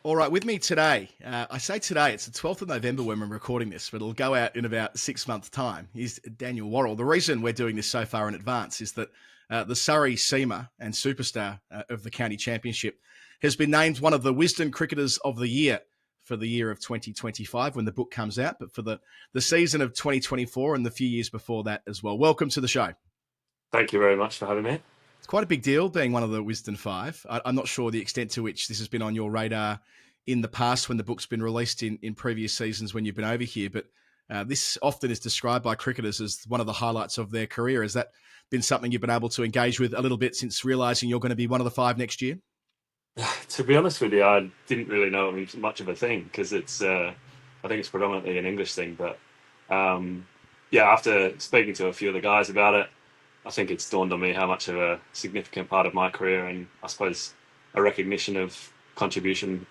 All right, with me today, I say today, it's the 12th of November when we're recording this, but it'll go out in about 6 months' time, is Daniel Worrall. The reason we're doing this so far in advance is that the Surrey seamer and superstar of the county championship has been named one of the Wisden Cricketers of the Year for the year of 2025 when the book comes out, but for the season of 2024 and the few years before that as well. Welcome to the show. Thank you very much for having me. It's quite a big deal being one of the Wisden Five. I'm not sure the extent to which this has been on your radar in the past when the book's been released in previous seasons when you've been over here, but this often is described by cricketers as one of the highlights of their career. Has that been something you've been able to engage with a little bit since realising you're going to be one of the five next year? To be honest with you, I didn't really know it was much of a thing because I think it's predominantly an English thing. But yeah, after speaking to a few of the guys about it, I think it's dawned on me how much of a significant part of my career and I suppose a recognition of contribution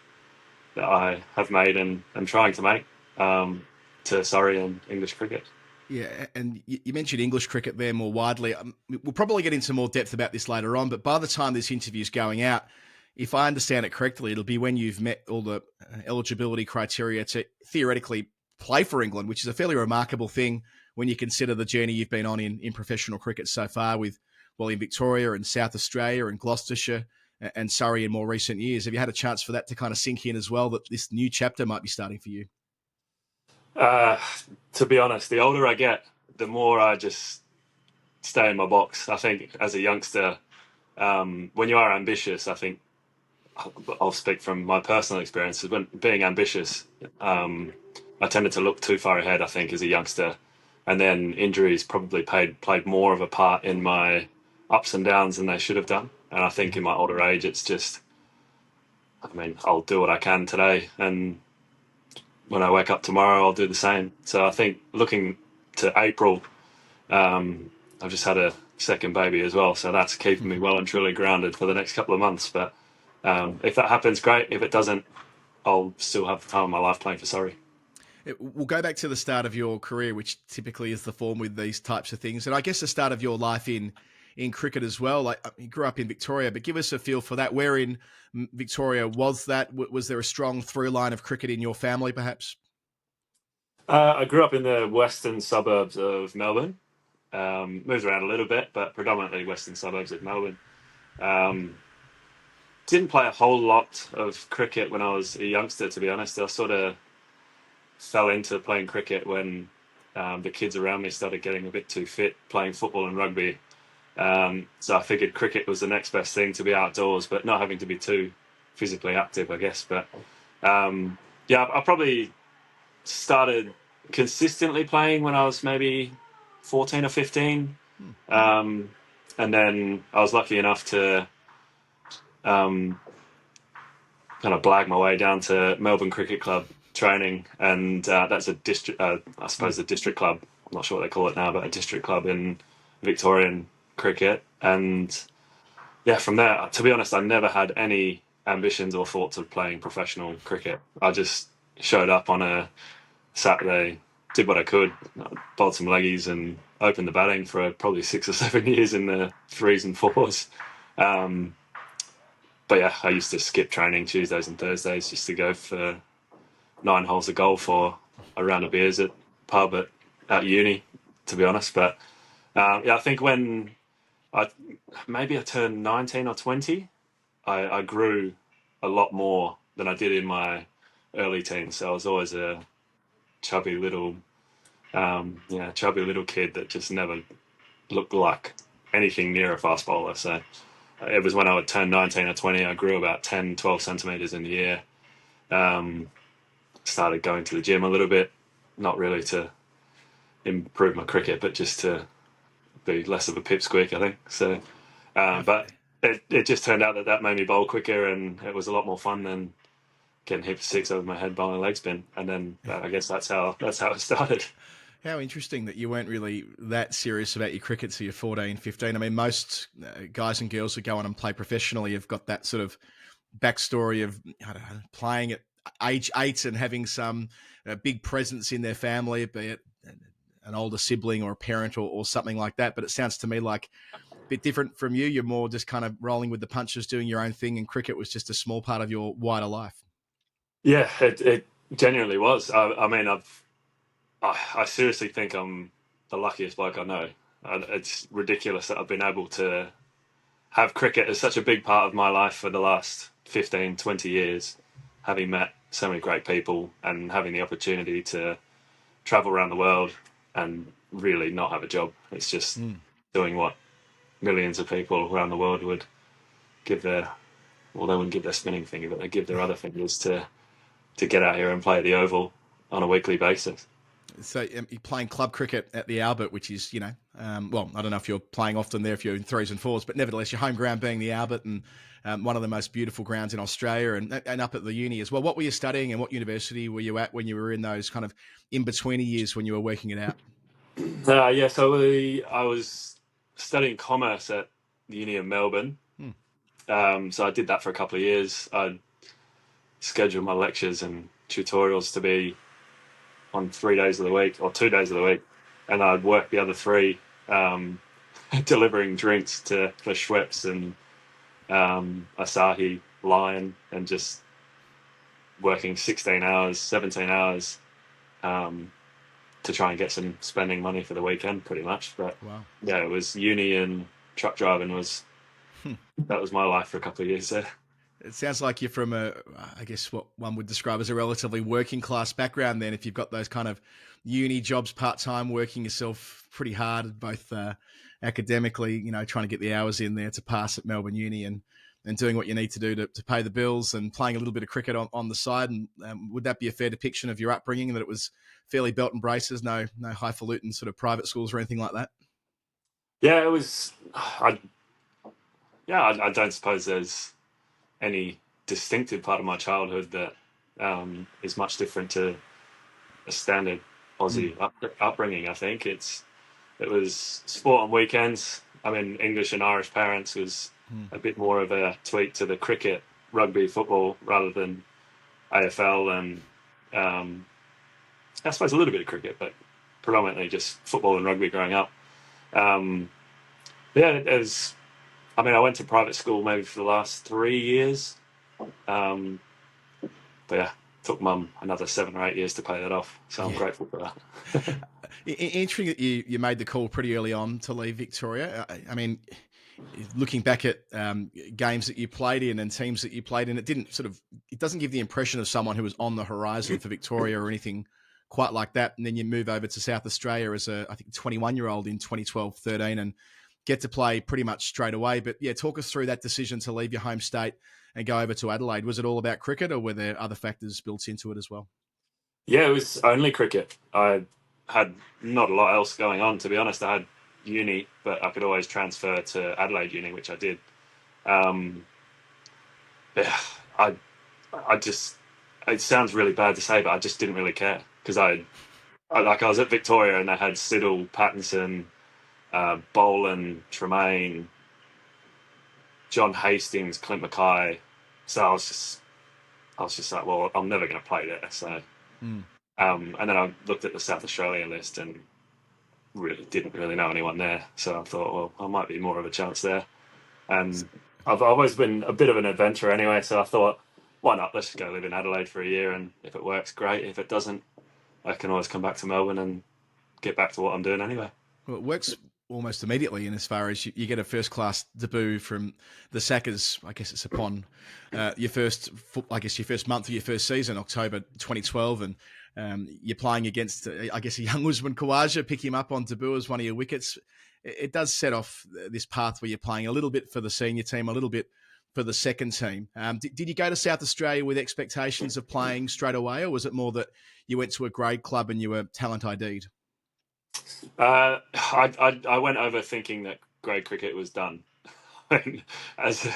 that I have made and am trying to make to Surrey and English cricket. Yeah, and you mentioned English cricket there more widely. We'll probably get into more depth about this later on, but by the time this interview is going out, if I understand it correctly, it'll be when you've met all the eligibility criteria to theoretically play for England, which is a fairly remarkable thing when you consider the journey you've been on in professional cricket so far with, well, in Victoria and South Australia and Gloucestershire and Surrey in more recent years. Have you had a chance for that to kind of sink in as well, that this new chapter might be starting for you? Uh, to be honest, the older I get, the more I just stay in my box. I think as a youngster, when you are ambitious, I think I'll speak from my personal experiences. When being ambitious, I tended to look too far ahead, I think, as a youngster. And then injuries probably played more of a part in my ups and downs than they should have done. And I think in my older age, it's just, I mean, I'll do what I can today. And when I wake up tomorrow, I'll do the same. So I think looking to April, I've just had a second baby as well. So that's keeping me well and truly grounded for the next couple of months. But if that happens, great. If it doesn't, I'll still have the time of my life playing for Surrey. We'll go back to the start of your career, which typically is the form with these types of things. And I guess the start of your life in cricket as well. Like, you grew up in Victoria, but give us a feel for that. Where in Victoria was that? Was there a strong through line of cricket in your family, perhaps? I grew up in the western suburbs of Melbourne. Moved around a little bit, but predominantly western suburbs of Melbourne. Um, didn't play a whole lot of cricket when I was a youngster, to be honest. I sort of fell into playing cricket when the kids around me started getting a bit too fit playing football and rugby. So I figured cricket was the next best thing, to be outdoors, but not having to be too physically active, I guess. But yeah, I probably started consistently playing when I was maybe 14 or 15. And then I was lucky enough to um, kind of blag my way down to Melbourne Cricket Club training. And that's a district, I suppose, a district club. I'm not sure what they call it now, but a district club in Victorian cricket. And yeah, from there, to be honest, I never had any ambitions or thoughts of playing professional cricket. I just showed up on a Saturday, did what I could, bowled some leggies and opened the batting for probably 6 or 7 years in the threes and fours. Um, but yeah, I used to skip training Tuesdays and Thursdays just to go for 9 holes of golf or a round of beers at pub at uni, to be honest. But yeah, I think when I I turned 19 or 20, I grew a lot more than I did in my early teens. So I was always a chubby little, chubby little kid that just never looked like anything near a fast bowler. So it was when I would turn 19 or 20, I grew about 10, 12 centimeters in the year. Um, Started going to the gym a little bit, not really to improve my cricket, but just to be less of a pipsqueak, I think. So, but it just turned out that made me bowl quicker, and it was a lot more fun than getting hit for six over my head bowling leg spin. And then I guess that's how it started. How interesting that you weren't really that serious about your cricket till you're 14, 15. I mean, most guys and girls who go on and play professionally have got that sort of backstory of, I don't know, playing at age 8 and having some big presence in their family, be it an older sibling or a parent or something like that. But it sounds to me like a bit different from you. You're more just kind of rolling with the punches, doing your own thing, and cricket was just a small part of your wider life. Yeah, it genuinely was. I mean, I seriously think I'm the luckiest bloke I know. It's ridiculous that I've been able to have cricket as such a big part of my life for the last 15, 20 years, having met so many great people and having the opportunity to travel around the world and really not have a job. It's just Mm. doing what millions of people around the world would give their, well, they wouldn't give their spinning finger, but they give their other fingers to get out here and play at the Oval on a weekly basis. So you're playing club cricket at the Albert, which is, well, I don't know if you're playing often there, if you're in threes and fours, but nevertheless, your home ground being the Albert and one of the most beautiful grounds in Australia and up at the uni as well. What were you studying and what university were you at when you were in those kind of in-between years when you were working it out? Yeah, so I was studying commerce at the Uni of Melbourne. Hmm. So I did that for a couple of years. I scheduled my lectures and tutorials to be on 3 days of the week or 2 days of the week, and I'd work the other three, delivering drinks for Schweppes and Asahi, Lion, and just working 16 hours, 17 hours to try and get some spending money for the weekend, pretty much. But Wow. yeah, it was uni and truck driving Hmm. that was my life for a couple of years there. It sounds like you're from I guess what one would describe as a relatively working class background then, if you've got those kind of uni jobs part-time, working yourself pretty hard, both academically, trying to get the hours in there to pass at Melbourne Uni and doing what you need to do to pay the bills and playing a little bit of cricket on the side. And would that be a fair depiction of your upbringing, that it was fairly belt and braces, no highfalutin sort of private schools or anything like that? Yeah, it was. I don't suppose there's any distinctive part of my childhood that is much different to a standard Mm. Aussie upbringing. I think it was sport on weekends. I mean, English and Irish parents was Mm. a bit more of a tweak to the cricket, rugby, football rather than AFL and I suppose a little bit of cricket, but predominantly just football and rugby growing up. Um, yeah, it was. I mean, I went to private school maybe for the last 3 years. Um, but yeah, took mum another 7 or 8 years to pay that off. So I'm Yeah. grateful for that. Interesting that you made the call pretty early on to leave Victoria. I mean, looking back at games that you played in and teams that you played in, it doesn't give the impression of someone who was on the horizon for Victoria or anything quite like that. And then you move over to South Australia as I think, 21-year-old in 2012-13 and get to play pretty much straight away. But yeah, talk us through that decision to leave your home state and go over to Adelaide. Was it all about cricket or were there other factors built into it as well? Yeah, it was only cricket. I had not a lot else going on, to be honest. I had uni, but I could always transfer to Adelaide Uni, which I did. Um, yeah, I, I just, it sounds really bad to say, but I just didn't really care because I was at Victoria and I had Siddle, Pattinson, Boland, Tremaine, John Hastings, Clint Mackay. So I was just like, well, I'm never going to play there. So, Mm. and then I looked at the South Australian list and really didn't really know anyone there. So I thought, well, I might be more of a chance there. And I've always been a bit of an adventurer anyway. So I thought, why not? Let's just go live in Adelaide for a year. And if it works, great. If it doesn't, I can always come back to Melbourne and get back to what I'm doing anyway. Well, it works almost immediately in as far as you get a first class debut from the Sackers. I guess it's upon your first, your first month of your first season, October 2012, and you're playing against, I guess, a young Usman Khawaja, pick him up on debut as one of your wickets. It does set off this path where you're playing a little bit for the senior team, a little bit for the second team. Did you go to South Australia with expectations of playing straight away, or was it more that you went to a grade club and you were talent ID'd? I went over thinking that grade cricket was done. as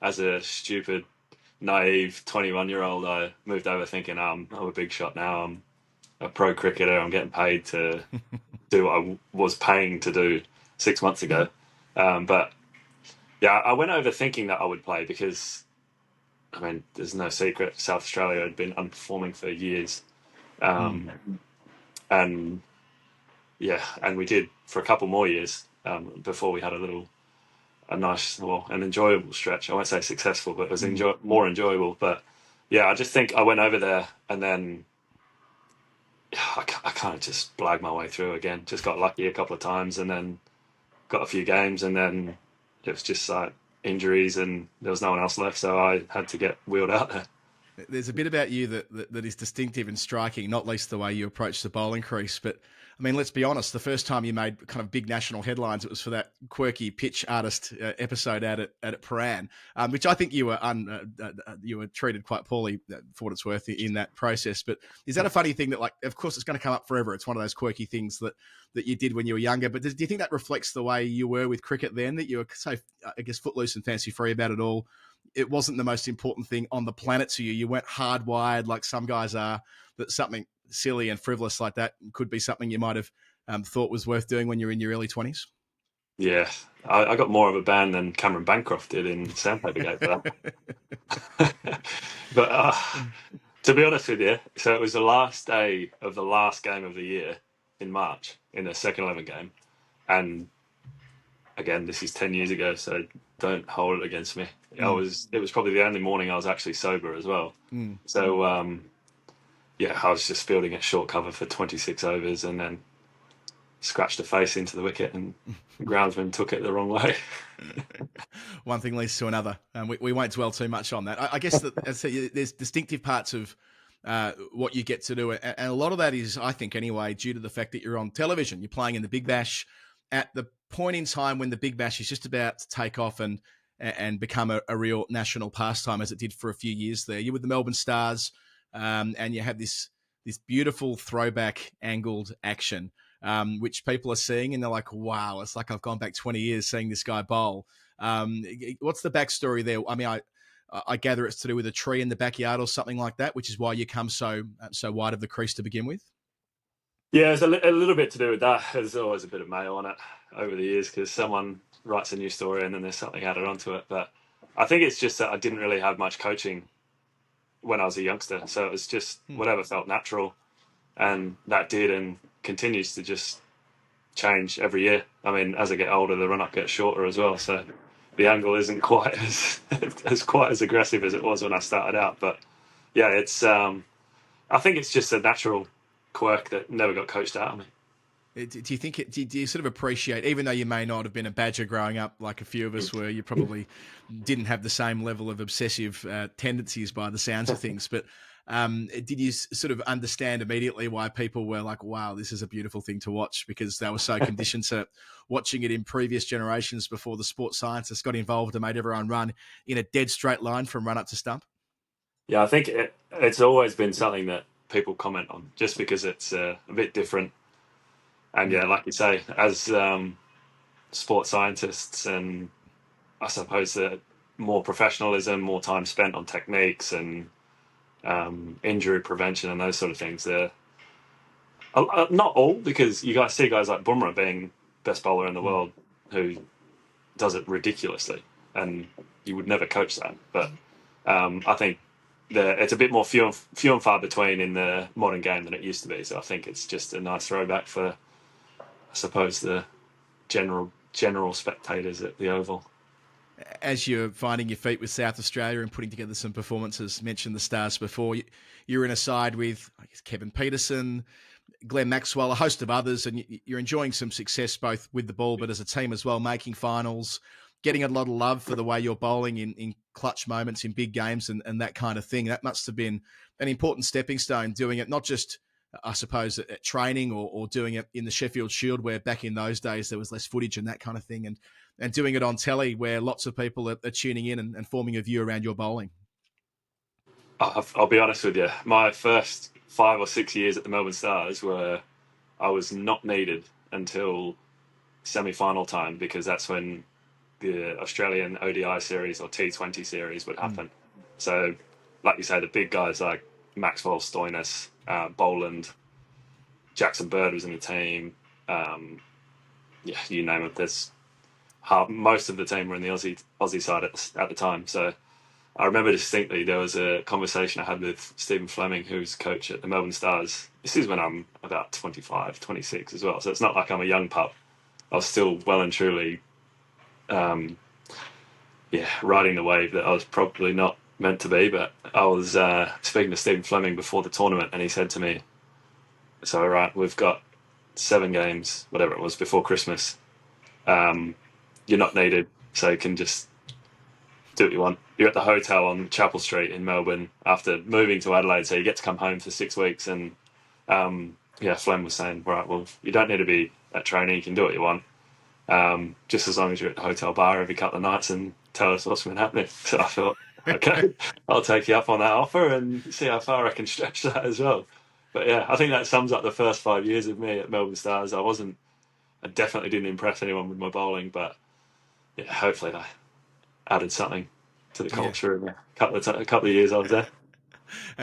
as a stupid, naive 21-year-old, I moved over thinking I'm a big shot now. I'm a pro cricketer. I'm getting paid to do what I was paying to do 6 months ago. But yeah, I went over thinking that I would play because I mean, there's no secret. South Australia had been underperforming for years, Mm. um, and yeah, and we did for a couple more years before we had a nice, well, an enjoyable stretch. I won't say successful, but it was more enjoyable. But yeah, I just think I went over there and then I kind of just blagged my way through again. Just got lucky a couple of times and then got a few games, and then it was just like injuries and there was no one else left, so I had to get wheeled out there. There's a bit about you that is distinctive and striking, not least the way you approach the bowling crease. But I mean, let's be honest, the first time you made kind of big national headlines, it was for that quirky pitch artist episode at Paran, which I think you were treated quite poorly for what it's worth in that process. But is that a funny thing that, like, of course, it's going to come up forever? It's one of those quirky things that you did when you were younger. But do you think that reflects the way you were with cricket then? That you were so, I guess, footloose and fancy free about it all? It wasn't the most important thing on the planet to you. You weren't hardwired like some guys are, that something silly and frivolous like that could be something you might have thought was worth doing when you're in your early 20s. Yeah, I got more of a ban than Cameron Bancroft did in Sandpaper Gate for that. But to be honest with you, so it was the last day of the last game of the year in March in the second 11 game. And again, this is 10 years ago, so don't hold it against me. It was probably the only morning I was actually sober as well. So, yeah, I was just fielding a short cover for 26 overs and then scratched a face into the wicket, and the groundsman took it the wrong way. One thing leads to another. We won't dwell too much on that. I guess that there's distinctive parts of what you get to do. And a lot of that is, I think anyway, due to the fact that you're on television. You're playing in the Big Bash at the point in time when the Big Bash is just about to take off and become a real national pastime, as it did for a few years there. You're with the Melbourne Stars, and you have this beautiful throwback angled action, which people are seeing, and they're like, wow, it's like I've gone back 20 years seeing this guy bowl. What's the backstory there? I mean, I gather it's to do with a tree in the backyard or something like that, which is why you come so wide of the crease to begin with. Yeah, it's a little bit to do with that. There's always a bit of mail on it over the years because someone writes a new story and then there's something added onto it. But I think it's just that I didn't really have much coaching when I was a youngster. So it was just whatever felt natural. And that did and continues to just change every year. I mean, as I get older, the run-up gets shorter as well. So the angle isn't quite as aggressive as it was when I started out. But yeah, it's I think it's just a natural quirk that never got coached out of me. Do you think do you sort of appreciate, even though you may not have been a Badger growing up like a few of us were, you probably didn't have the same level of obsessive tendencies by the sounds of things, but did you sort of understand immediately why people were like, wow, this is a beautiful thing to watch, because they were so conditioned to watching it in previous generations before the sports scientists got involved and made everyone run in a dead straight line from run up to stump? Yeah, I think it's always been something that people comment on just because it's a bit different. And yeah, like you say, as sports scientists and I suppose that more professionalism, more time spent on techniques and injury prevention and those sort of things. They're not all, because you guys see guys like Bumrah being best bowler in the world who does it ridiculously, and you would never coach that. But I think it's a bit more few and far between in the modern game than it used to be. So I think it's just a nice throwback for, I suppose, the general spectators at the Oval. As you're finding your feet with South Australia and putting together some performances, mentioned the Stars before, you're in a side with, I guess, Kevin Peterson, Glenn Maxwell, a host of others, and you're enjoying some success both with the ball but as a team as well, making finals, getting a lot of love for the way you're bowling in clutch moments, in big games and that kind of thing. That must have been an important stepping stone, doing it not just, I suppose, at training or doing it in the Sheffield Shield, where back in those days there was less footage and that kind of thing, and doing it on telly where lots of people are tuning in and forming a view around your bowling. I'll be honest with you. My first 5 or 6 years at the Melbourne Stars were I was not needed until semi-final time, because that's when the Australian ODI series or T20 series would happen. So, like you say, the big guys like Maxwell, Stoinis, Boland, Jackson Bird was in the team. Yeah, you name it. There's most of the team were in the Aussie side at the time. So I remember distinctly there was a conversation I had with Stephen Fleming, who's coach at the Melbourne Stars. This is when I'm about 25, 26 as well. So it's not like I'm a young pup. I was still well and truly, riding the wave that I was probably not meant to be. But I was speaking to Stephen Fleming before the tournament, and he said to me, "So, all right, we've got 7 games, whatever it was, before Christmas. Um, you're not needed, so you can just do what you want. You're at the hotel on Chapel Street in Melbourne after moving to Adelaide, so you get to come home for 6 weeks." And yeah, Flem was saying, right, well, you don't need to be at training. You can do what you want, just as long as you're at the hotel bar every couple of nights and tell us what's been happening. So I thought, okay, I'll take you up on that offer and see how far I can stretch that as well. But yeah, I think that sums up the first 5 years of me at Melbourne Stars. I definitely didn't impress anyone with my bowling, but yeah, hopefully I added something to the Yeah. culture in a couple of years I was there.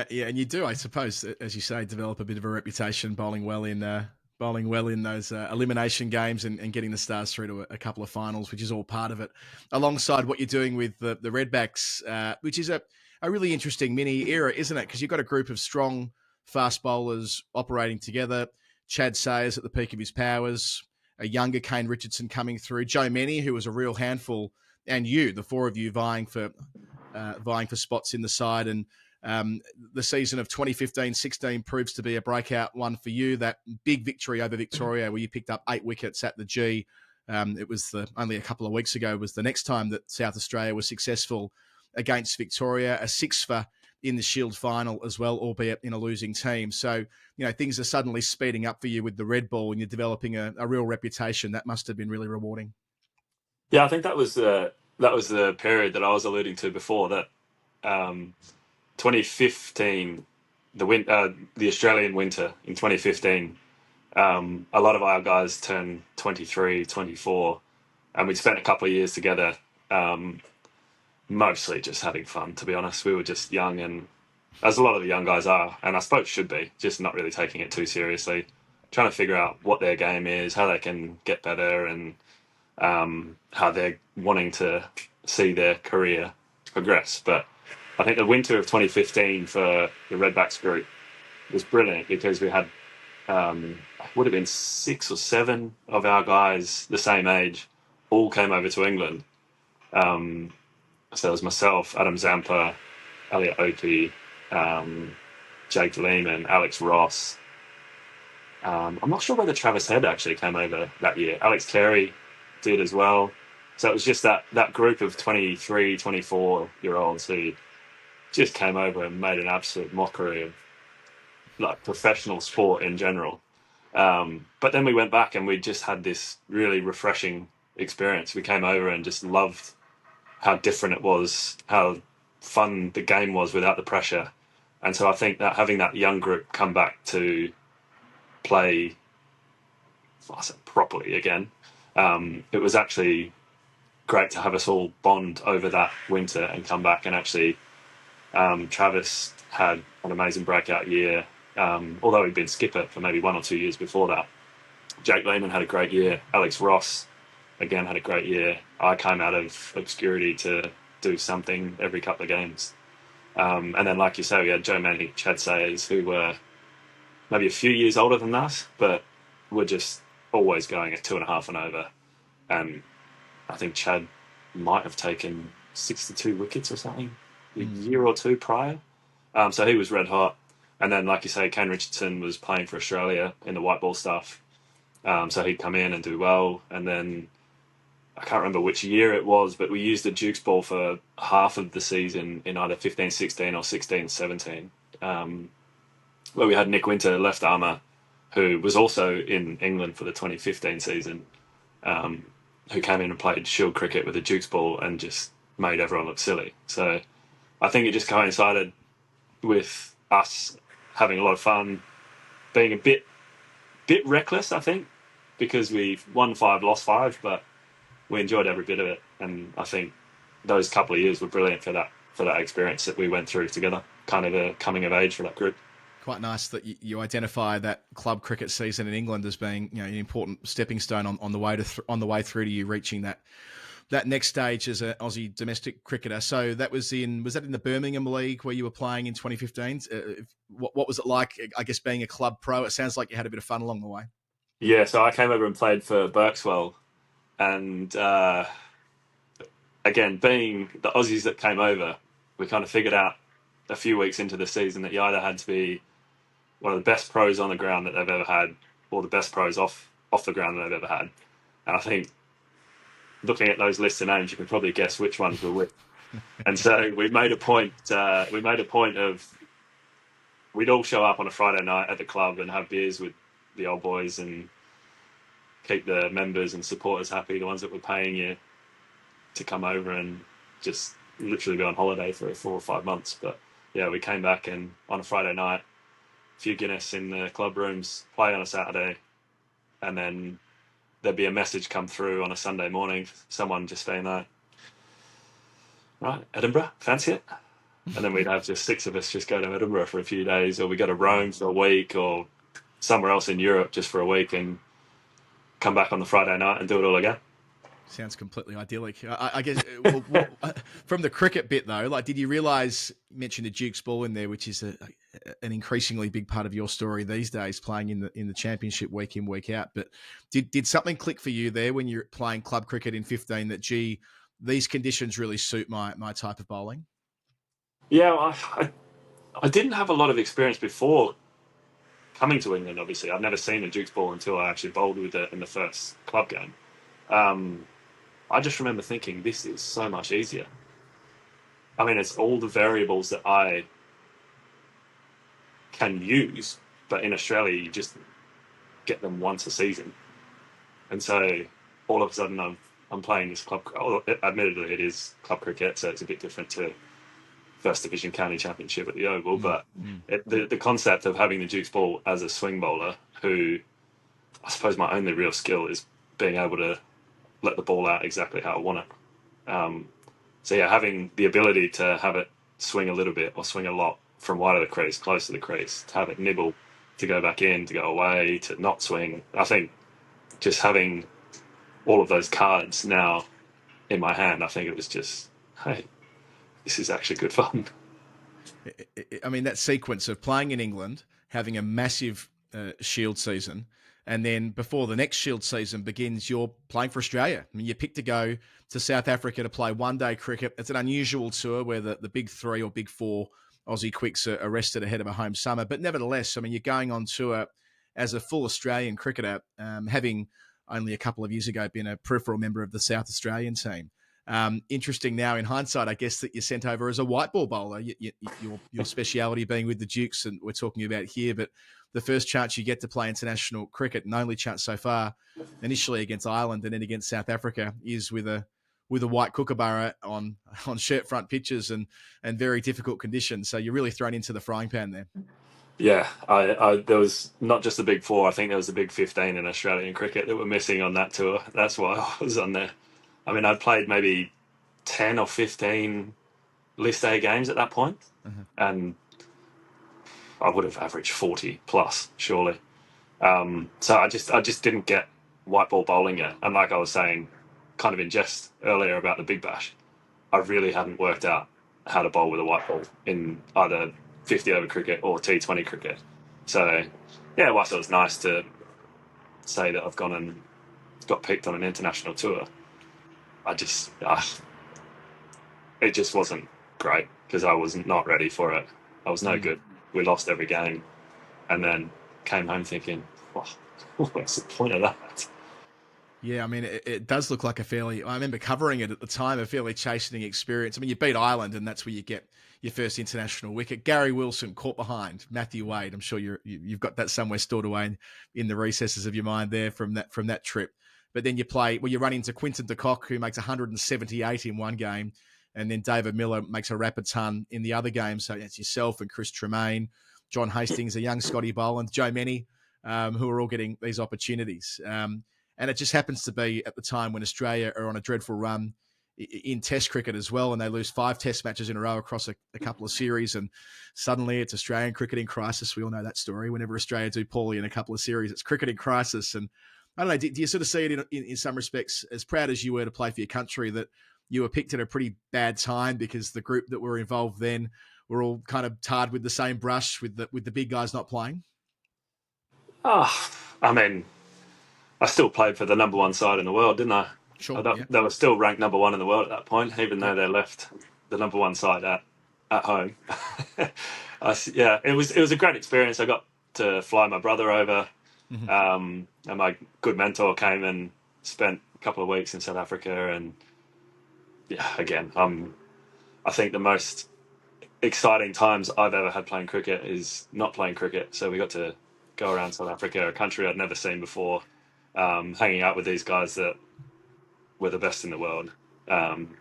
Yeah, and you do, I suppose, as you say, develop a bit of a reputation bowling well in those elimination games and getting the Stars through to a couple of finals, which is all part of it. Alongside what you're doing with the Redbacks, which is a really interesting mini era, isn't it? Because you've got a group of strong fast bowlers operating together. Chad Sayers at the peak of his powers, a younger Kane Richardson coming through, Joe Mennie, who was a real handful, and you, the four of you vying for spots in the side. And the season of 2015-16 proves to be a breakout one for you. That big victory over Victoria where you picked up 8 wickets at the G. It was only a couple of weeks ago was the next time that South Australia was successful against Victoria. A 6 for in the Shield final as well, albeit in a losing team. So, things are suddenly speeding up for you with the red ball and you're developing a real reputation. That must have been really rewarding. Yeah, I think that was the period that I was alluding to before. That 2015, the Australian winter in 2015. A lot of our guys turned 23, 24, and we'd spent a couple of years together, mostly just having fun, to be honest. We were just young, and as a lot of the young guys are, and I suppose should be, just not really taking it too seriously, trying to figure out what their game is, how they can get better, and how they're wanting to see their career progress. But I think the winter of 2015 for the Redbacks group was brilliant because we had would have been 6 or 7 of our guys the same age, all came over to England. So it was myself, Adam Zampa, Elliot Opie, Jake Lehman, Alex Ross. I'm not sure whether Travis Head actually came over that year. Alex Carey did as well. So it was just that group of 23, 24-year-olds who just came over and made an absolute mockery of like professional sport in general. But then we went back and we just had this really refreshing experience. We came over and just loved how different it was, how fun the game was without the pressure. And so I think that having that young group come back to play properly again, it was actually great to have us all bond over that winter and come back. And actually, Travis had an amazing breakout year, although he'd been skipper for maybe 1 or 2 years before that. Jake Lehman had a great year. Alex Ross, again, had a great year. I came out of obscurity to do something every couple of games. And then, like you say, we had Joe Manning, Chad Sayers, who were maybe a few years older than us, but were just always going at 2.5 and over. And I think Chad might have taken 62 wickets or something a year or two prior. So he was red hot. And then, like you say, Kane Richardson was playing for Australia in the white ball stuff. So he'd come in and do well. And then I can't remember which year it was, but we used the Jukes ball for half of the season in either 15-16 or 16-17, where we had Nick Winter, left armour, who was also in England for the 2015 season, who came in and played Shield cricket with the Jukes ball and just made everyone look silly. So I think it just coincided with us having a lot of fun, being a bit reckless, I think, because we've won 5, lost 5, but we enjoyed every bit of it. And I think those couple of years were brilliant for that experience that we went through together, kind of a coming of age for that group. Quite nice that you identify that club cricket season in England as being an important stepping stone on the way through to you reaching that next stage as an Aussie domestic cricketer. So that was that in the Birmingham League where you were playing in 2015? What was it like, I guess, being a club pro? It sounds like you had a bit of fun along the way. Yeah, so I came over and played for Berkswell, and again, being the Aussies that came over, we kind of figured out a few weeks into the season that you either had to be one of the best pros on the ground that they've ever had, or the best pros off the ground that they've ever had. And I think looking at those lists of names, you can probably guess which ones were which. And so we made a point. We made a point of we'd all show up on a Friday night at the club and have beers with the old boys and keep the members and supporters happy, the ones that were paying you to come over and just literally be on holiday for 4 or 5 months. But yeah, we came back and on a Friday night, a few Guinness in the club rooms, play on a Saturday, and then there'd be a message come through on a Sunday morning, someone just saying, right, Edinburgh, fancy it? And then we'd have just 6 of us just go to Edinburgh for a few days, or we go to Rome for a week, or somewhere else in Europe just for a week, and come back on the Friday night and do it all again. Sounds completely idyllic. I guess from the cricket bit though, like, did you realise, you mentioned the Jukes ball in there, which is an increasingly big part of your story these days, playing in the championship week in, week out. But did something click for you there when you're playing club cricket in 15 that, gee, these conditions really suit my type of bowling? Yeah, I didn't have a lot of experience before coming to England. Obviously, I'd never seen a Jukes ball until I actually bowled with it in the first club game. I just remember thinking, this is so much easier. I mean, it's all the variables that I can use, but in Australia, you just get them once a season. And so all of a sudden, I'm playing this club. Admittedly, it is club cricket, so it's a bit different to First Division County Championship at the Oval. But the concept of having the Jukes ball as a swing bowler, who I suppose my only real skill is being able to let the ball out exactly how I want it. So yeah, having the ability to have it swing a little bit or swing a lot from wide of the crease, close to the crease, to have it nibble, to go back in, to go away, to not swing. I think just having all of those cards now in my hand, I think it was just, hey, this is actually good fun. I mean, that sequence of playing in England, having a massive Shield season, and then before the next Shield season begins, you're playing for Australia. I mean, you picked to go to South Africa to play one-day cricket. It's an unusual tour where the big 3 or big 4 Aussie quicks are rested ahead of a home summer. But nevertheless, I mean, you're going on tour as a full Australian cricketer, having only a couple of years ago been a peripheral member of the South Australian team. Interesting now in hindsight, I guess, that you're sent over as a white ball bowler, your speciality being with the Jukes, and we're talking about here, but the first chance you get to play international cricket, and only chance so far, initially against Ireland and then against South Africa, is with a white kookaburra on shirt front pitches and very difficult conditions. So you're really thrown into the frying pan there. Yeah, there was not just the big 4. I think there was the big 15 in Australian cricket that were missing on that tour. That's why I was on there. I mean, I'd played maybe 10 or 15 List A games at that point, and I would have averaged 40 plus, surely. So I just didn't get white ball bowling yet. And like I was saying, kind of in jest earlier about the Big Bash, I really hadn't worked out how to bowl with a white ball in either 50-over cricket or T20 cricket. So, yeah, whilst it was nice to say that I've gone and got picked on an international tour, it just wasn't great because I was not ready for it. I was no good. We lost every game, and then came home thinking, what's the point of that? Yeah, I mean, it does look like I remember covering it at the time, a fairly chastening experience. I mean, you beat Ireland, and that's where you get your first international wicket. Gary Wilson caught behind Matthew Wade. I'm sure you've got that somewhere stored away in the recesses of your mind there from that trip. But then you run into Quinton de Kock, who makes 178 in one game, and then David Miller makes a rapid ton in the other game. So it's yourself and Chris Tremaine, John Hastings, a young Scotty Boland, Joe Mennie, who are all getting these opportunities. And it just happens to be at the time when Australia are on a dreadful run in Test cricket as well, and they lose 5 Test matches in a row across a couple of series, and suddenly it's Australian cricket in crisis. We all know that story. Whenever Australia do poorly in a couple of series, it's cricket in crisis. And I don't know, do you sort of see it in some respects, as proud as you were to play for your country, that you were picked at a pretty bad time because the group that were involved then were all kind of tarred with the same brush with the big guys not playing? I mean, I still played for the number 1 side in the world, didn't I? Sure. They were still ranked number 1 in the world at that point, even though they left the number 1 side at at home. Yeah, it was a great experience. I got to fly my brother over, Mhm. and my good mentor came and spent a couple of weeks in South Africa. And yeah, again, I think the most exciting times I've ever had playing cricket is not playing cricket. So we got to go around South Africa, a country I'd never seen before, hanging out with these guys that were the best in the world. Um,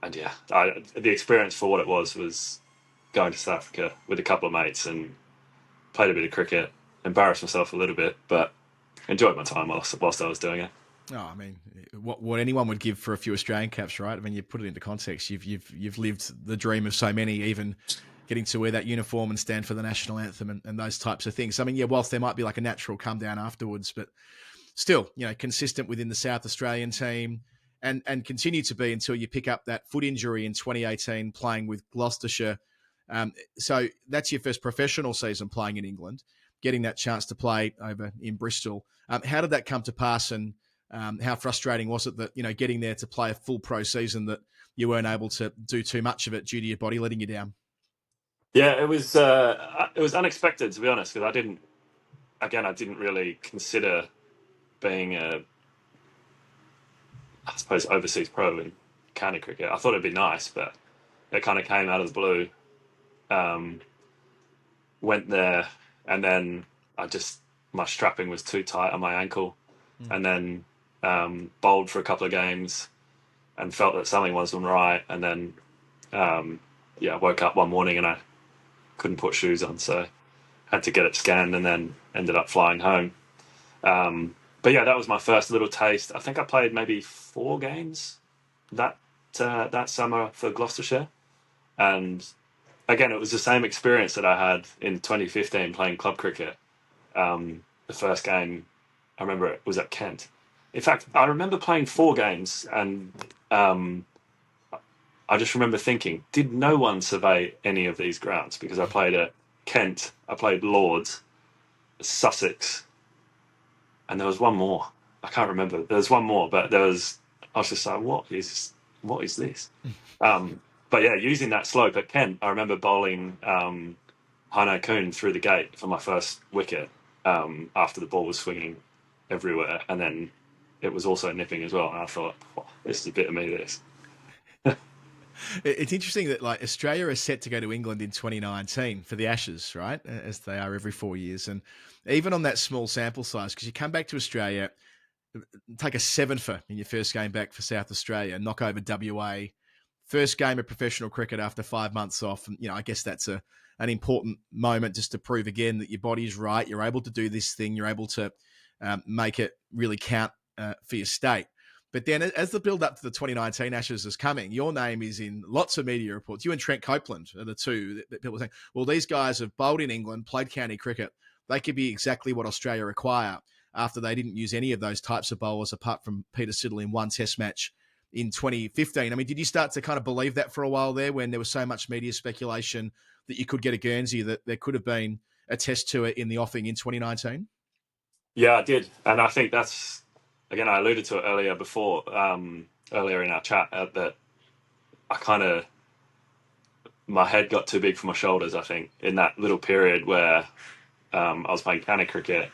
and yeah, the experience for what it was going to South Africa with a couple of mates and played a bit of cricket, embarrassed myself a little bit, but enjoyed my time whilst I was doing it. Oh, I mean, what anyone would give for a few Australian caps, right? I mean, you put it into context. You've lived the dream of so many, even getting to wear that uniform and stand for the national anthem and those types of things. I mean, yeah, whilst there might be like a natural come down afterwards, but still, consistent within the South Australian team and continue to be until you pick up that foot injury in 2018 playing with Gloucestershire. So that's your first professional season playing in England, getting that chance to play over in Bristol. How did that come to pass, and how frustrating was it that, getting there to play a full pro season, that you weren't able to do too much of it due to your body letting you down? Yeah, it was unexpected, to be honest, because I didn't really consider being I suppose, overseas pro in county cricket. I thought it'd be nice, but it kind of came out of the blue. Um, Went there, and then my strapping was too tight on my ankle, and then bowled for a couple of games and felt that something wasn't right, and then yeah, woke up one morning and I couldn't put shoes on, so had to get it scanned, and then ended up flying home. But yeah, that was my first little taste. I think I played maybe 4 games that summer for Gloucestershire, and again, it was the same experience that I had in 2015 playing club cricket. The first game, I remember it was at Kent. In fact, I remember playing 4 games, and I just remember thinking, did no one survey any of these grounds? Because I played at Kent, I played Lords, Sussex, and there was one more. I can't remember. There was one more, but I was just like, what is this? But yeah, using that slope at Kent, I remember bowling Hino Kuhn through the gate for my first wicket, after the ball was swinging everywhere, and then it was also nipping as well. And I thought, oh, this is a bit of me, this. It's interesting that like Australia is set to go to England in 2019 for the Ashes, right? As they are every 4 years. And even on that small sample size, because you come back to Australia, take a 7-for in your first game back for South Australia, knock over WA, first game of professional cricket after 5 months off. And, I guess that's an important moment just to prove again that your body's right. You're able to do this thing. You're able to make it really count for your state. But then as the build up to the 2019 Ashes is coming, your name is in lots of media reports. You and Trent Copeland are the two that people are saying, well, these guys have bowled in England, played county cricket. They could be exactly what Australia require, after they didn't use any of those types of bowlers apart from Peter Siddle in one test match in 2015. I mean, did you start to kind of believe that for a while there, when there was so much media speculation that you could get a Guernsey, that there could have been a test to it in the offing in 2019? Yeah, I did, and I think that's, again, I alluded to it earlier in our chat, that I kind of, my head got too big for my shoulders. I think in that little period where I was playing county cricket,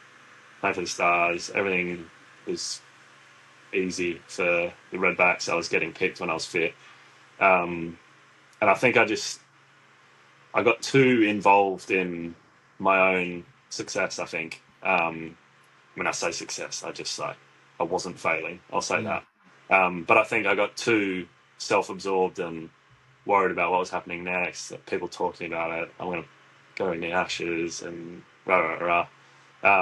playing for the Stars, everything was easy for the Redbacks. I was getting picked when I was fit, and I think I got too involved in my own success. I think when I say success, I wasn't failing. I'll say that. But I think I got too self-absorbed and worried about what was happening next. People talking about it. I'm going to go in the Ashes and rah rah rah.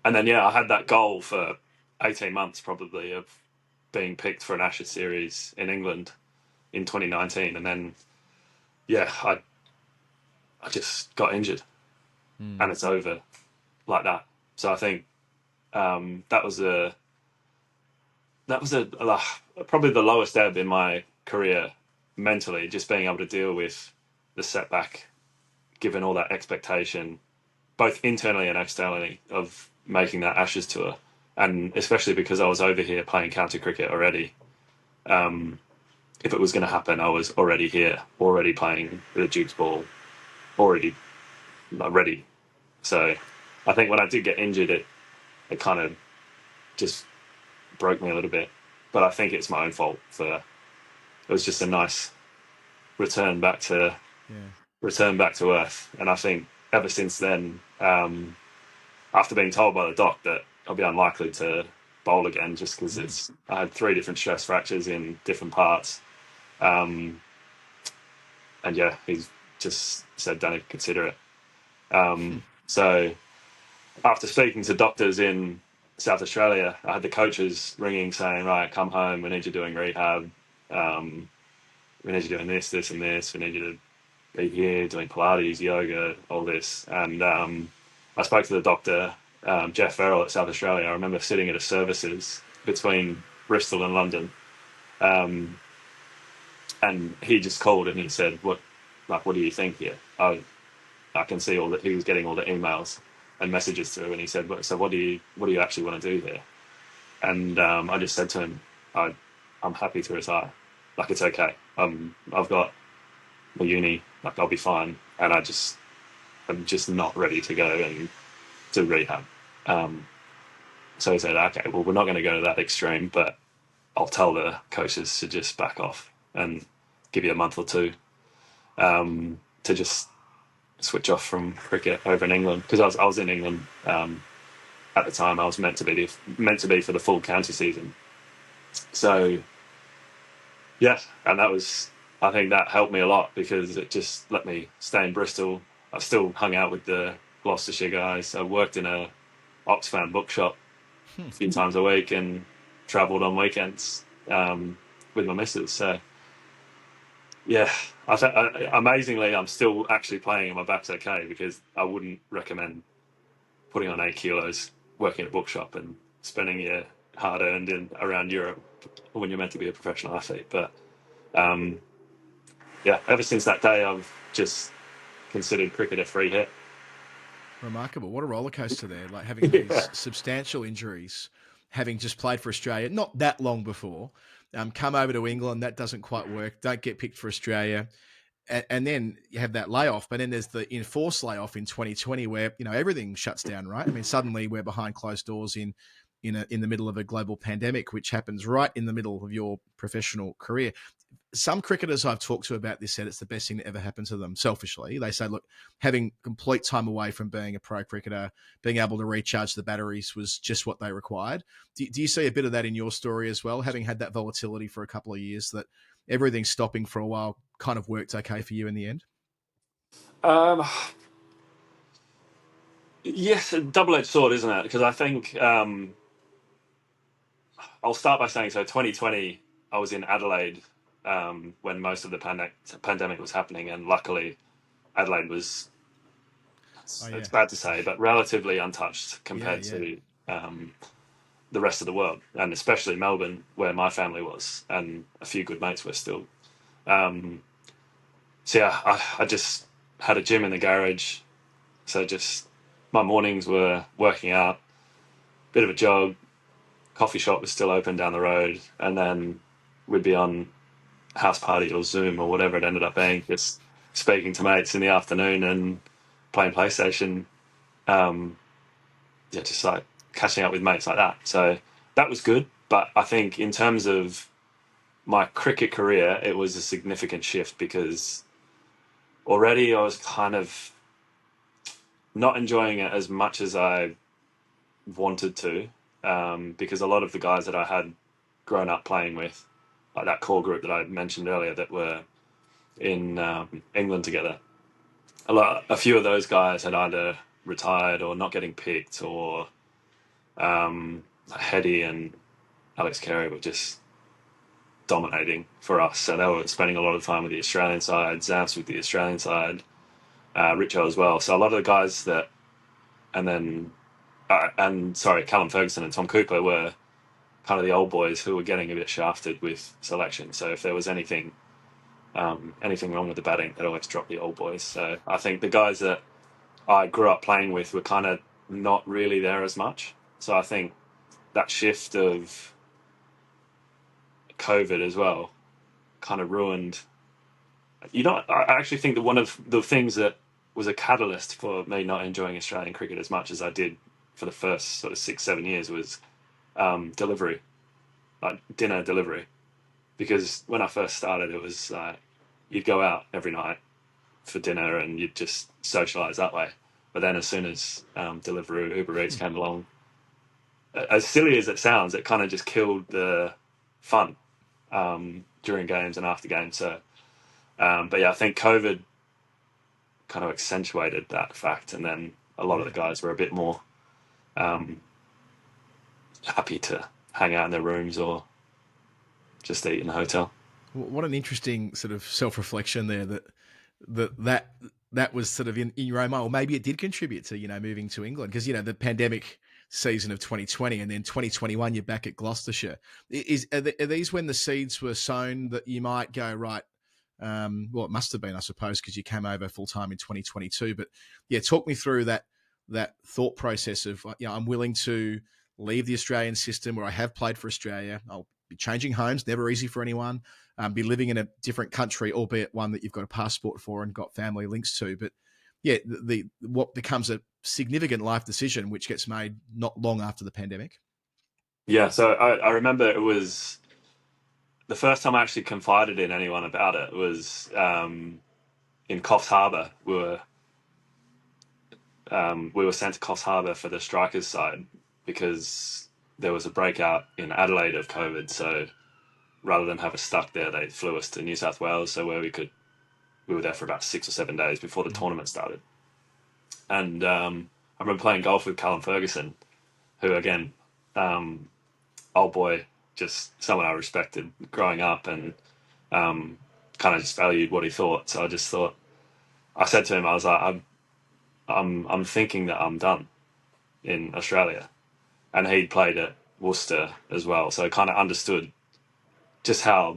And then I had that goal for 18 months probably of being picked for an Ashes series in England in 2019, and then I just got injured, and it's over like that. So I think that was probably the lowest ebb in my career mentally, just being able to deal with the setback, given all that expectation, both internally and externally, of making that Ashes tour, and especially because I was over here playing county cricket already. if it was going to happen, I was already here, already playing with a Jukes ball, already ready. So I think when I did get injured, it kind of just broke me a little bit. But I think it's my own fault for it was just a nice return back to Yeah. earth. And I think ever since then, after being told by the doc that I'll be unlikely to bowl again, just because I had 3 different stress fractures in different parts. And yeah, he's just said don't even consider it. So after speaking to doctors in South Australia, I had the coaches ringing saying, right, come home, we need you doing rehab. We need you doing this, this and this. We need you to be here doing Pilates, yoga, all this. And I spoke to the doctor, Jeff Worrall at South Australia. I remember sitting at a services between Bristol and London. And he just called and he said, what do you think here? I can see all that he was getting all the emails and messages through, and he said, so what do you actually want to do here? And I just said to him, I'm happy to retire. Like, it's okay. I've got my uni, like, I'll be fine. And I'm just not ready to go and to rehab. So he said, okay, well, we're not going to go to that extreme, but I'll tell the coaches to just back off and give you a month or 2 to just switch off from cricket over in England, because I was in England at the time. I was meant to be for the full county season. So yeah, and I think that helped me a lot, because it just let me stay in Bristol. I still hung out with the Gloucestershire guys. I worked in a Oxfam bookshop a few times a week and travelled on weekends with my missus. So yeah, amazingly, I'm still actually playing and my back's okay, because I wouldn't recommend putting on 8 kilos, working at a bookshop and spending your hard-earned in around Europe when you're meant to be a professional athlete. But yeah, ever since that day, I've just considered cricket a free hit. Remarkable. What a roller coaster there. Like having these substantial injuries, having just played for Australia, not that long before, come over to England, that doesn't quite work, don't get picked for Australia. And then you have that layoff, but then there's the enforced layoff in 2020 where, everything shuts down, right? I mean, suddenly we're behind closed doors in the middle of a global pandemic, which happens right in the middle of your professional career. Some cricketers I've talked to about this said it's the best thing that ever happened to them selfishly. They say, look, having complete time away from being a pro cricketer, being able to recharge the batteries was just what they required. Do you see a bit of that in your story as well? Having had that volatility for a couple of years, that everything stopping for a while kind of worked okay for you in the end? Yes, a double-edged sword, isn't it? Because I think I'll start by saying, so 2020, I was in Adelaide when most of the pandemic was happening, and luckily Adelaide was, it's bad to say, but relatively untouched compared to the rest of the world, and especially Melbourne, where my family was, and a few good mates were still. So yeah, I just had a gym in the garage, so just my mornings were working out, bit of a jog, coffee shop was still open down the road, and then we'd be on house party or Zoom or whatever it ended up being, just speaking to mates in the afternoon and playing PlayStation. Just like catching up with mates like that. So that was good. But I think in terms of my cricket career, it was a significant shift, because already I was kind of not enjoying it as much as I wanted to, because a lot of the guys that I had grown up playing with, like that core group that I mentioned earlier that were in England together, a few of those guys had either retired or not getting picked, or Hetty and Alex Carey were just dominating for us. So they were spending a lot of time with the Australian side, Zamps with the Australian side, Richo as well. So a lot of the guys that, Callum Ferguson and Tom Cooper were kind of the old boys who were getting a bit shafted with selection. So if there was anything wrong with the batting, they'd always drop the old boys. So I think the guys that I grew up playing with were kind of not really there as much. So I think that shift of COVID as well kind of ruined. I actually think that one of the things that was a catalyst for me not enjoying Australian cricket as much as I did for the first sort of 6-7 years was delivery, like dinner delivery. Because when I first started, it was you'd go out every night for dinner and you'd just socialise that way. But then as soon as Deliveroo, Uber Eats came along, as silly as it sounds, it kind of just killed the fun during games and after games. So, but yeah, I think COVID kind of accentuated that fact, and then a lot of the guys were a bit more happy to hang out in their rooms or just eat in the hotel. What an interesting sort of self-reflection there that was sort of in your own mind, or maybe it did contribute to, moving to England, because, the pandemic season of 2020 and then 2021, you're back at Gloucestershire. Are these when the seeds were sown that you might go, right, well, it must have been, I suppose, because you came over full-time in 2022, but yeah, talk me through that thought process of, I'm willing to leave the Australian system where I have played for Australia. I'll be changing homes, never easy for anyone. Be living in a different country, albeit one that you've got a passport for and got family links to. But yeah, what becomes a significant life decision, which gets made not long after the pandemic. Yeah, so I remember it was the first time I actually confided in anyone about it was in Coffs Harbour. We were sent to Coffs Harbour for the strikers side because there was a breakout in Adelaide of COVID. So rather than have us stuck there, they flew us to New South Wales, so where we were there for about 6 or 7 days before the tournament started. And I remember playing golf with Callum Ferguson, who, again, old boy, just someone I respected growing up, and kind of just valued what he thought. So I said to him, I was like, I'm thinking that I'm done in Australia. And he'd played at Worcester as well, so I kind of understood just how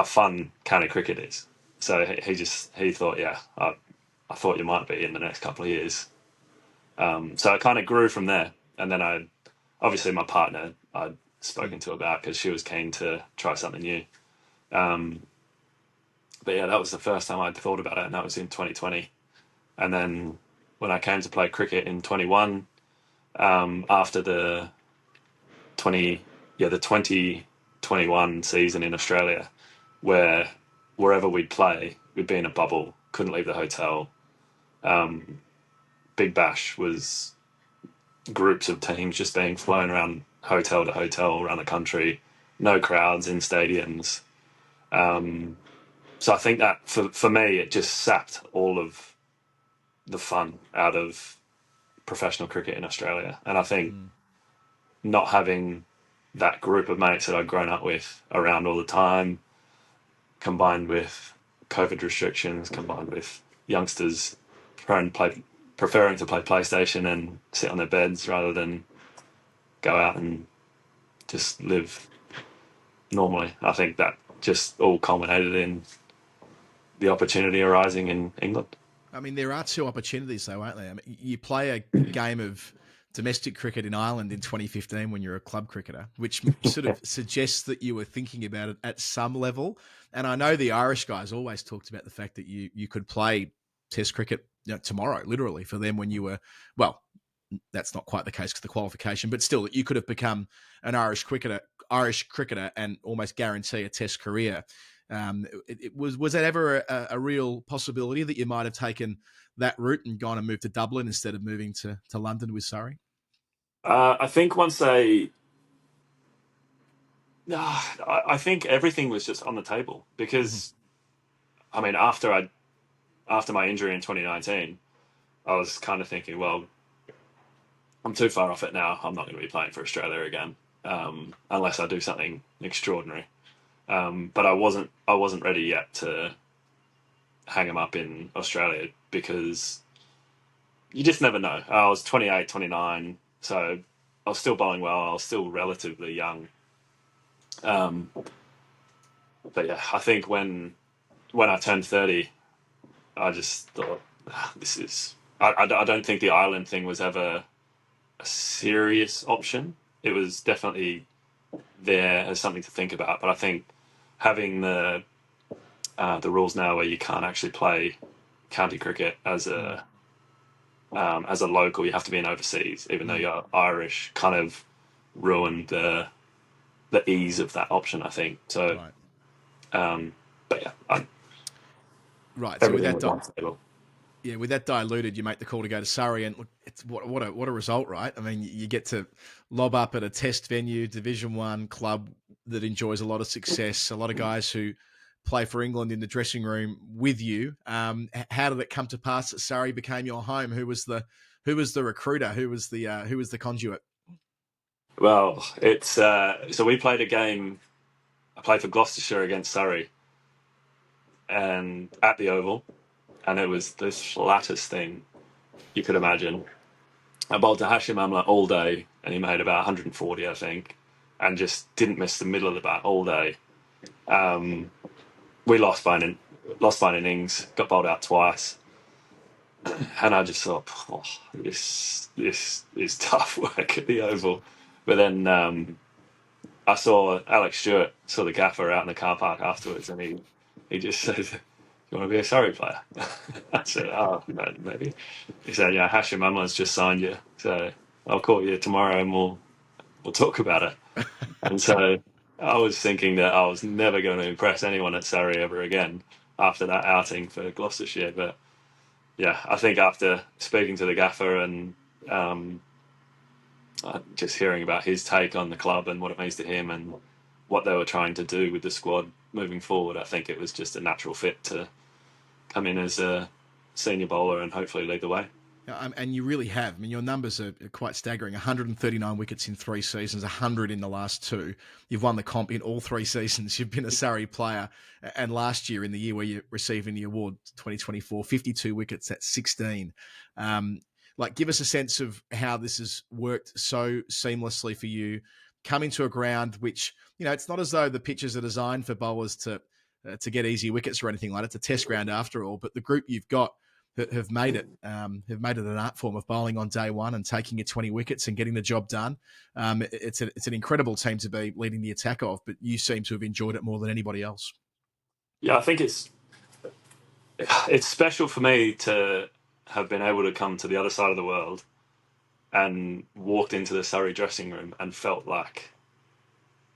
fun county cricket is. So he thought, yeah, I thought you might be in the next couple of years. So it kind of grew from there. And then obviously my partner I'd spoken to about, because she was keen to try something new. But yeah, that was the first time I'd thought about it, and that was in 2020. And then when I came to play cricket in 21, after the 2021 season in Australia, where wherever we'd play, we'd be in a bubble, couldn't leave the hotel. Big Bash was groups of teams just being flown around hotel to hotel around the country, no crowds in stadiums. So I think that for me, it just sapped all of the fun out of professional cricket in Australia. And I think not having that group of mates that I'd grown up with around all the time, combined with COVID restrictions, combined with youngsters preferring to play PlayStation and sit on their beds rather than go out and just live normally. I think that just all culminated in the opportunity arising in England. I mean, there are two opportunities, though, aren't there? I mean, you play a game of domestic cricket in Ireland in 2015 when you're a club cricketer, which sort of suggests that you were thinking about it at some level. And I know the Irish guys always talked about the fact that you could play Test cricket tomorrow, literally, for them when you were, well, that's not quite the case because the qualification, but still, you could have become an Irish cricketer and almost guarantee a Test career. Was that ever a real possibility that you might have taken that route and gone and moved to Dublin instead of moving to London with Surrey? I think I think everything was just on the table because, I mean, after my injury in 2019, I was kind of thinking, well, I'm too far off it now. I'm not going to be playing for Australia again, unless I do something extraordinary. But I wasn't ready yet to hang him up in Australia because you just never know. I was 28, 29, so I was still bowling well. I was still relatively young. But yeah, I think when I turned 30, I just thought, this is... I don't think the Ireland thing was ever a serious option. It was definitely there as something to think about, but I think having the rules now where you can't actually play county cricket as a local, you have to be in overseas, even though you're Irish, kind of ruined the ease of that option, I think. So, Right. But yeah, Right. So with everything that, was on the table. yeah, with that diluted, you make the call to go to Surrey, and look, it's what a result, right? I mean, you get to lob up at a test venue, Division One club that enjoys a lot of success. A lot of guys who play for England in the dressing room with you. How did it come to pass that Surrey became your home? Who was the recruiter? Who was the conduit? Well, it's so we played a game. I played for Gloucestershire against Surrey, and at the Oval, and it was the flattest thing you could imagine. I bowled to Hashim Amla all day, and he made about 140, I think, and just didn't miss the middle of the bat all day. We lost by an innings, got bowled out twice, and I just thought, oh, this is tough work at the Oval. But then I saw Alex Stewart, saw the gaffer out in the car park afterwards, and he just said, "You want to be a Surrey player?" I said, "Oh, maybe." He said, "Yeah, Hashim Amla's just signed you, so I'll call you tomorrow and we'll talk about it." And so I was thinking that I was never going to impress anyone at Surrey ever again after that outing for Gloucestershire. But yeah, I think after speaking to the gaffer and just hearing about his take on the club and what it means to him and what they were trying to do with the squad moving forward, I think it was just a natural fit to come in as a senior bowler and hopefully lead the way. And you really have. I mean, your numbers are quite staggering. 139 wickets in 3 seasons, 100 in the last 2. You've won the comp in all 3 seasons. You've been a Surrey player. And last year, in the year where you're receiving the award, 2024, 52 wickets at 16. Give us a sense of how this has worked so seamlessly for you. Coming to a ground which, it's not as though the pitches are designed for bowlers to get easy wickets or anything like that. It's a test ground after all. But the group you've got that have made it an art form of bowling on day one and taking your 20 wickets and getting the job done. It's an incredible team to be leading the attack of, but you seem to have enjoyed it more than anybody else. Yeah, I think it's special for me to have been able to come to the other side of the world and walked into the Surrey dressing room and felt like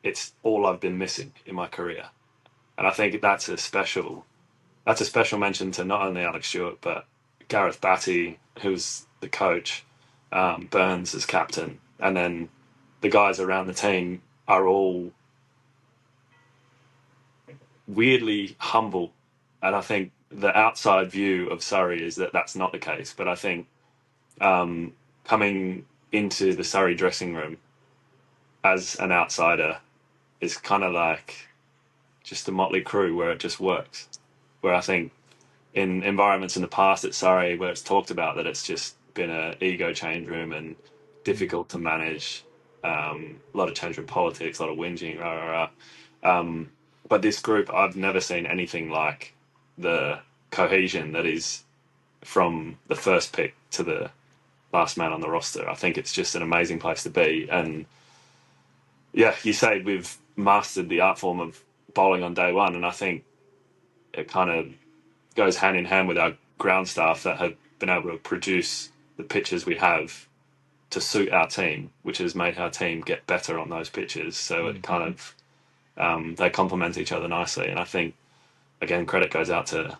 it's all I've been missing in my career. And I think that's a special mention to not only Alex Stewart, but Gareth Batty, who's the coach, Burns as captain, and then the guys around the team are all weirdly humble. And I think the outside view of Surrey is that that's not the case. But I think coming into the Surrey dressing room as an outsider is kind of like just a motley crew where it just works. Where I think in environments in the past at Surrey where it's talked about that it's just been an ego change room and difficult to manage, a lot of change room politics, a lot of whinging, but this group, I've never seen anything like the cohesion that is from the first pick to the last man on the roster. I think it's just an amazing place to be. And yeah, you say we've mastered the art form of bowling on day one, and I think it kind of goes hand in hand with our ground staff that have been able to produce the pitches we have to suit our team, which has made our team get better on those pitches. So it kind of they complement each other nicely. And I think, again, credit goes out to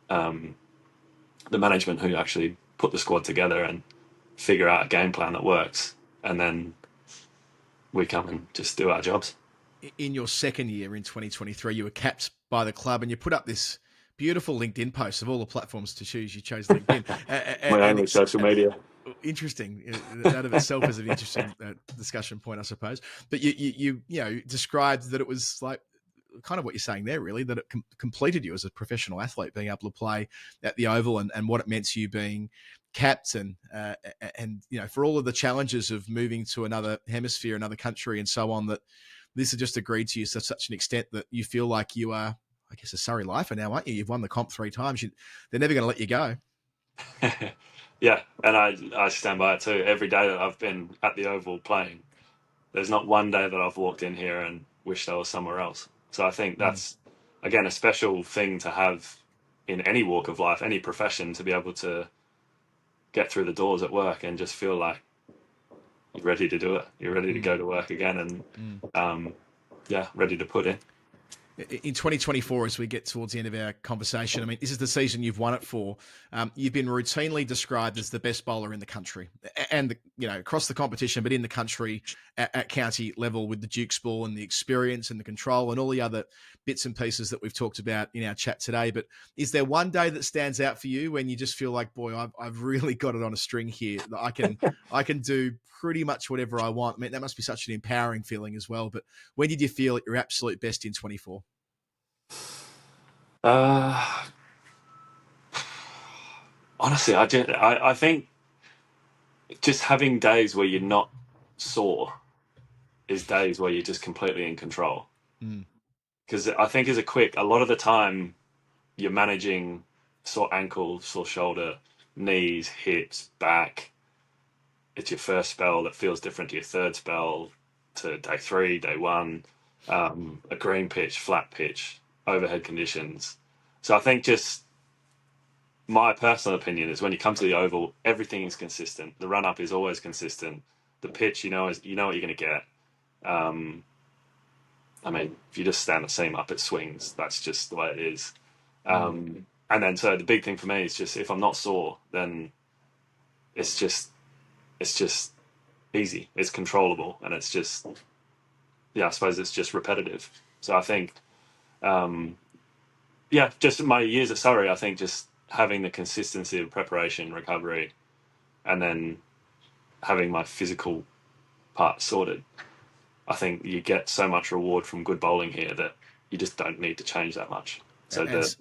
the management who actually put the squad together and figure out a game plan that works. And then we come and just do our jobs. In your second year in 2023, you were capped by the club and you put up this beautiful LinkedIn post. Of all the platforms to choose, you chose LinkedIn. My only social media. Interesting. That of itself is an interesting discussion point, I suppose. But you described that it was like kind of what you're saying there, really, that it completed you as a professional athlete, being able to play at the Oval and what it meant to you being captain and for all of the challenges of moving to another hemisphere, another country and so on, that this has just agreed to you to such an extent that you feel like you are, I guess, a Surrey lifer now, aren't you? You've won the comp 3 times. They're never going to let you go. Yeah, and I stand by it too. Every day that I've been at the Oval playing, there's not one day that I've walked in here and wished I was somewhere else. So I think that's, again, a special thing to have in any walk of life, any profession, to be able to get through the doors at work and just feel like you're ready to do it. You're ready to go to work again and, ready to put in. In 2024, as we get towards the end of our conversation, I mean, this is the season you've won it for. You've been routinely described as the best bowler in the country, and across the competition, but in the country at county level with the Jukes ball and the experience and the control and all the other bits and pieces that we've talked about in our chat today. But is there one day that stands out for you when you just feel like, boy, I've really got it on a string here, that I can do pretty much whatever I want? I mean, that must be such an empowering feeling as well. But when did you feel at your absolute best in 24? Honestly, I think just having days where you're not sore is days where you're just completely in control. Because I think as a lot of the time you're managing sore ankle, sore shoulder, knees, hips, back. It's your first spell that feels different to your third spell, to day 3, day 1, a green pitch, flat pitch, overhead conditions. So I think just my personal opinion is when you come to the Oval, everything is consistent. The run up is always consistent. The pitch, you know what you're going to get. I mean, if you just stand the seam up, it swings. That's just the way it is. And then, so the big thing for me is just, if I'm not sore, then it's just easy. It's controllable, and it's just, I suppose it's just repetitive. So I think, just my years at Surrey, I think just having the consistency of preparation, recovery, and then having my physical part sorted, I think you get so much reward from good bowling here that you just don't need to change that much. So the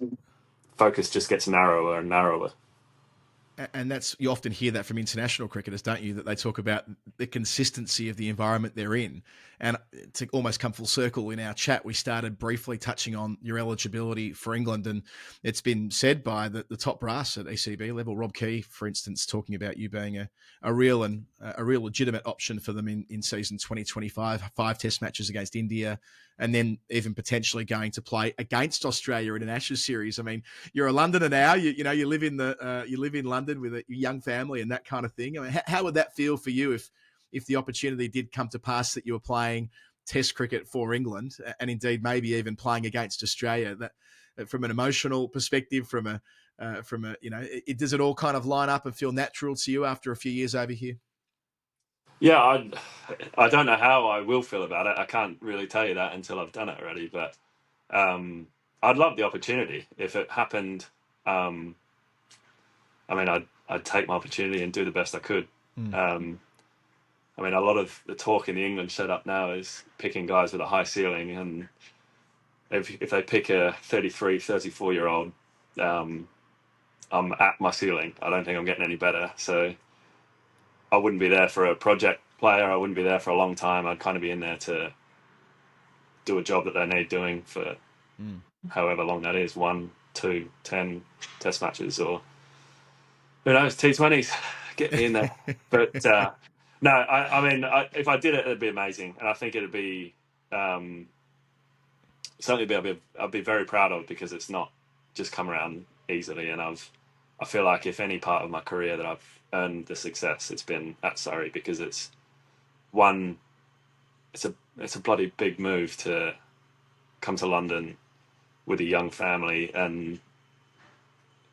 focus just gets narrower and narrower. And you often hear that from international cricketers, don't you? That they talk about the consistency of the environment they're in. And to almost come full circle, in our chat, we started briefly touching on your eligibility for England. And it's been said by the top brass at ECB level, Rob Key, for instance, talking about you being a real legitimate option for them in season 2025, 5 test matches against India, and then even potentially going to play against Australia in an Ashes series. I mean, you're a Londoner now. You live in London with a young family and that kind of thing. I mean, how would that feel for you if the opportunity did come to pass that you were playing Test cricket for England, and indeed maybe even playing against Australia? That from an emotional perspective, does it all kind of line up and feel natural to you after a few years over here? Yeah, I don't know how I will feel about it. I can't really tell you that until I've done it already. But I'd love the opportunity if it happened. I mean, I'd take my opportunity and do the best I could. I mean, a lot of the talk in the England setup now is picking guys with a high ceiling, and if they pick a 33, 34-year-old, I'm at my ceiling. I don't think I'm getting any better. So I wouldn't be there for a project player. I wouldn't be there for a long time. I'd kind of be in there to do a job that they need doing for however long that is, 1, 2, 10 test matches, or who knows, T20s. Get me in there. But no, I mean, if I did it, it'd be amazing. And I think it'd be something I'd be very proud of, because it's not just come around easily. And I feel like if any part of my career that I've earned the success, it's been at Surrey, because it's a bloody big move to come to London with a young family and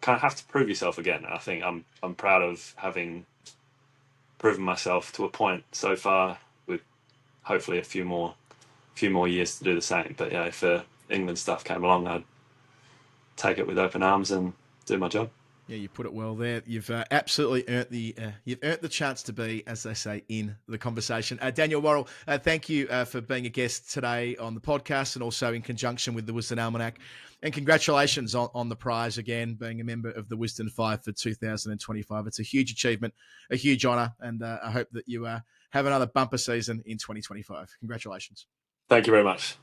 kind of have to prove yourself again. I think I'm proud of having proven myself to a point so far, with hopefully a few more years to do the same. But yeah, if England stuff came along, I'd take it with open arms and do my job. Yeah, you put it well there. You've absolutely earned the chance to be, as they say, in the conversation. Daniel Worrall, thank you for being a guest today on the podcast, and also in conjunction with the Wisden Almanack. And congratulations on the prize again, being a member of the Wisden Five for 2025. It's a huge achievement, a huge honour, and I hope that you have another bumper season in 2025. Congratulations. Thank you very much.